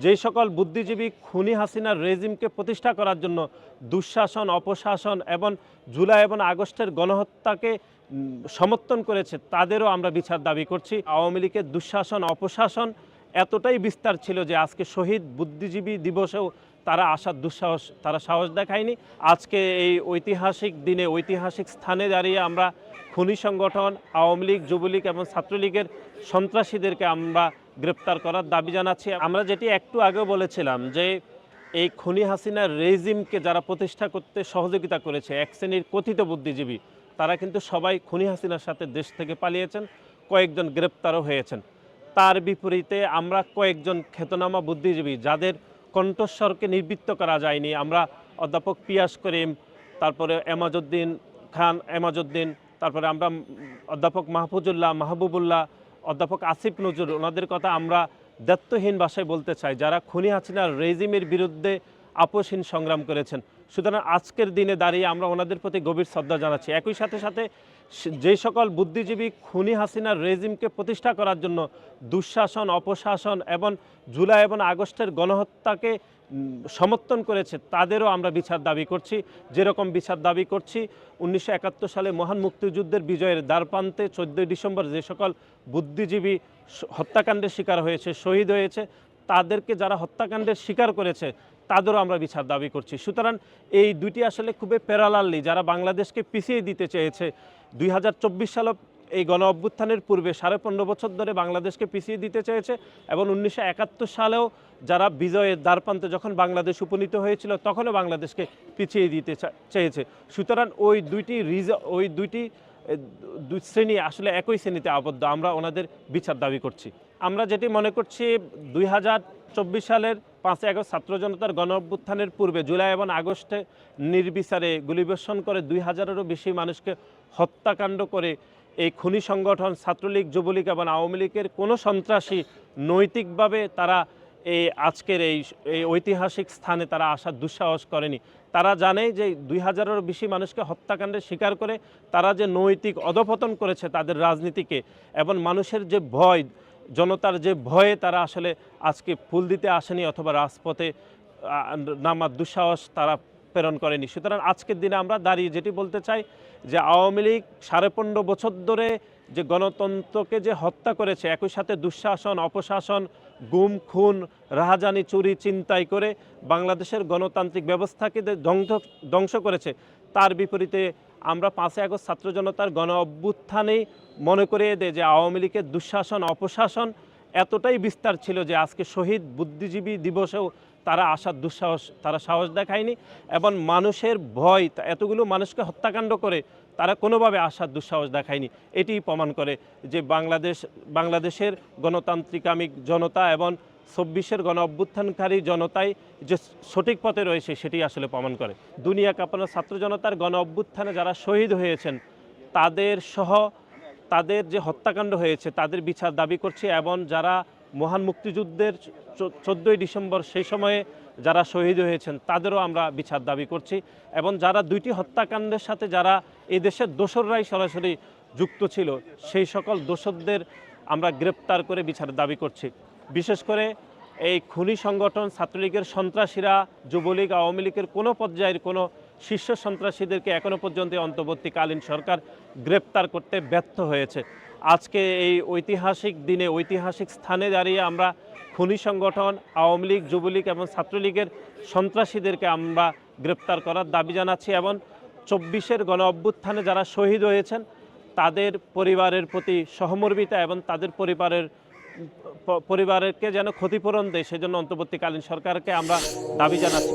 যেই সকল বুদ্ধিজীবী খুনি হাসিনার রেজিমকে প্রতিষ্ঠা করার জন্য দুঃশাসন, অপশাসন এবং জুলাই এবং আগস্টের গণহত্যাকে সমর্থন করেছে, তাদেরও আমরা বিচার দাবি করছি। আওয়ামী লীগের দুঃশাসন, অপশাসন এতটাই বিস্তার ছিল যে আজকে শহীদ বুদ্ধিজীবী দিবসেও তারা আসার দুঃসাহস, তারা সাহস দেখায়নি। আজকে এই ঐতিহাসিক দিনে, ঐতিহাসিক স্থানে দাঁড়িয়ে আমরা খুনি সংগঠন আওয়ামী লীগ, যুবলীগ এবং ছাত্রলীগের সন্ত্রাসীদেরকে আমরা গ্রেপ্তার করার দাবি জানাচ্ছি। আমরা যেটি একটু আগেও বলেছিলাম যে এই খুনি হাসিনার রেজিমকে যারা প্রতিষ্ঠা করতে সহযোগিতা করেছে, এক শ্রেণীর কথিত বুদ্ধিজীবী, তারা কিন্তু সবাই খুনি হাসিনার সাথে দেশ থেকে পালিয়েছেন, কয়েকজন গ্রেপ্তারও হয়েছেন। তার বিপরীতে আমরা কয়েকজন খ্যাতনামা বুদ্ধিজীবী যাদের কণ্ঠস্বরকে নির্বৃত্ত করা যায়নি, আমরা অধ্যাপক পিয়াস করিম, তারপরে এমাজউদ্দিন খান, তারপরে আমরা অধ্যাপক মাহফুজুল্লাহ, মাহবুবুল্লাহ, অধ্যাপক আসিফ নজরুল, ওনাদের কথা আমরা দায়িত্বহীন ভাষায় বলতে চাই, যারা খুনি হাসিনার রেজিমের বিরুদ্ধে আপোষহীন সংগ্রাম করেছেন। সুতরাং আজকের দিনে দাঁড়িয়ে আমরা ওনাদের প্রতি গভীর শ্রদ্ধা জানাচ্ছি। একই সাথে সাথে যেই সকল বুদ্ধিজীবী খুনি হাসিনার রেজিমকে প্রতিষ্ঠা করার জন্য দুঃশাসন, অপশাসন এবং জুলাই এবং আগস্টের গণহত্যাকে সমর্থন করেছে, তাদেরও আমরা বিচার দাবি করছি। যেরকম বিচার দাবি করছি 1971 সালে মহান মুক্তিযুদ্ধের বিজয়ের দ্বারপ্রান্তে 14 ডিসেম্বর যে সকল বুদ্ধিজীবী হত্যাকাণ্ডের শিকার হয়েছে, শহীদ হয়েছে, তাদেরকে যারা হত্যাকাণ্ডের শিকার করেছে তাদেরও আমরা বিচার দাবি করছি। সুতরাং এই দুটি আসলে খুবই প্যারালালি, যারা বাংলাদেশকে পিছিয়ে দিতে চেয়েছে 2024 সালে এই গণ অভ্যুত্থানের পূর্বে 15.5 বছর ধরে বাংলাদেশকে পিছিয়ে দিতে চেয়েছে, এবং 1971 সালেও যারা বিজয়ের দ্বারপ্রান্তে যখন বাংলাদেশ উপনীত হয়েছিল তখনও বাংলাদেশকে পিছিয়ে দিতে চেয়েছে। সুতরাং ওই দুই শ্রেণী আসলে একই শ্রেণীতে আবদ্ধ। আমরা ওনাদের বিচার দাবি করছি। আমরা যেটি মনে করছি 2024 সালের 5 আগস্ট ছাত্র জনতার গণ অভ্যুত্থানের পূর্বে জুলাই এবং আগস্টে নির্বিচারে গুলিবর্ষণ করে 2000-এরও বেশি মানুষকে হত্যাকাণ্ড করে এই খুনি সংগঠন ছাত্রলীগ, যুবলীগ এবং আওয়ামী লীগের কোনো সন্ত্রাসী নৈতিকভাবে তারা আজকের এই ঐতিহাসিক স্থানে তারা আসার দুঃসাহস করেনি। তারা জানে যে 2000-এরও বেশি মানুষকে হত্যাকাণ্ডের শিকার করে তারা যে নৈতিক অধঃপতন করেছে তাদের রাজনীতিকে, এবং মানুষের যে ভয়, জনতার যে ভয়ে তারা আসলে আজকে ফুল দিতে আসেনি অথবা রাজপথে নামার দুঃসাহস তারা প্রেরণ করেনি। সুতরাং আজকের দিনে আমরা দাঁড়িয়ে যেটি বলতে চাই যে আওয়ামী লীগ 15.5 বছর ধরে যে গণতন্ত্রকে যে হত্যা করেছে, একই সাথে দুঃশাসন, অপশাসন, গুম, খুন, রাহাজানি, চুরি, ছিনতাই করে বাংলাদেশের গণতান্ত্রিক ব্যবস্থাকে ধ্বংস করেছে, তার বিপরীতে আমরা 5 আগস্ট ছাত্র জনতার গণ অভ্যুত্থানেই মনে করিয়ে দেয় যে আওয়ামী লীগের দুঃশাসন, অপশাসন এতটাই বিস্তার ছিল যে আজকে শহীদ বুদ্ধিজীবী দিবসেও তারা আসার দুঃসাহস, তারা সাহস দেখায়নি, এবং মানুষের ভয়, এতগুলো মানুষকে হত্যাকাণ্ড করে তারা কোনোভাবে আসার দুঃসাহস দেখায়নি। এটি প্রমাণ করে যে বাংলাদেশের গণতান্ত্রিকামিক জনতা এবং 24-এর গণ অভ্যুত্থানকারী জনতাই যে সঠিক পথে রয়েছে সেটি আসলে প্রমাণ করে। দুনিয়া কাঁপানো ছাত্র জনতার গণ অভ্যুত্থানে যারা শহীদ হয়েছেন তাদের সহ তাদের যে হত্যাকাণ্ড হয়েছে তাদের বিচার দাবি করছি, এবং যারা মহান মুক্তিযুদ্ধের 14 ডিসেম্বর সেই সময়ে যারা শহীদ হয়েছেন তাদেরও আমরা বিচার দাবি করছি, এবং যারা দুইটি হত্যাকাণ্ডের সাথে যারা এই দেশের দোসররাই সরাসরি যুক্ত ছিল সেই সকল দোসরদের আমরা গ্রেপ্তার করে বিচার দাবি করছি। বিশেষ করে এই খুনি সংগঠন ছাত্রলীগের সন্ত্রাসীরা, যুবলীগ, আওয়ামী লীগের কোনো পর্যায়ের কোনো শীর্ষ সন্ত্রাসীদেরকে এখনও পর্যন্ত অন্তর্বর্তীকালীন সরকার গ্রেপ্তার করতে ব্যর্থ হয়েছে। আজকে এই ঐতিহাসিক দিনে, ঐতিহাসিক স্থানে দাঁড়িয়ে আমরা খুনি সংগঠন আওয়ামী লীগ, যুবলীগ এবং ছাত্রলীগের সন্ত্রাসীদেরকে আমরা গ্রেপ্তার করার দাবি জানাচ্ছি, এবং 24-এর গণ অভ্যুত্থানে যারা শহীদ হয়েছেন তাদের পরিবারের প্রতি সহমর্মিতা এবং তাদের পরিবারকে যেন ক্ষতিপূরণ দেয় সেজন্য অন্তর্বর্তীকালীন সরকারকে আমরা দাবি জানাচ্ছি।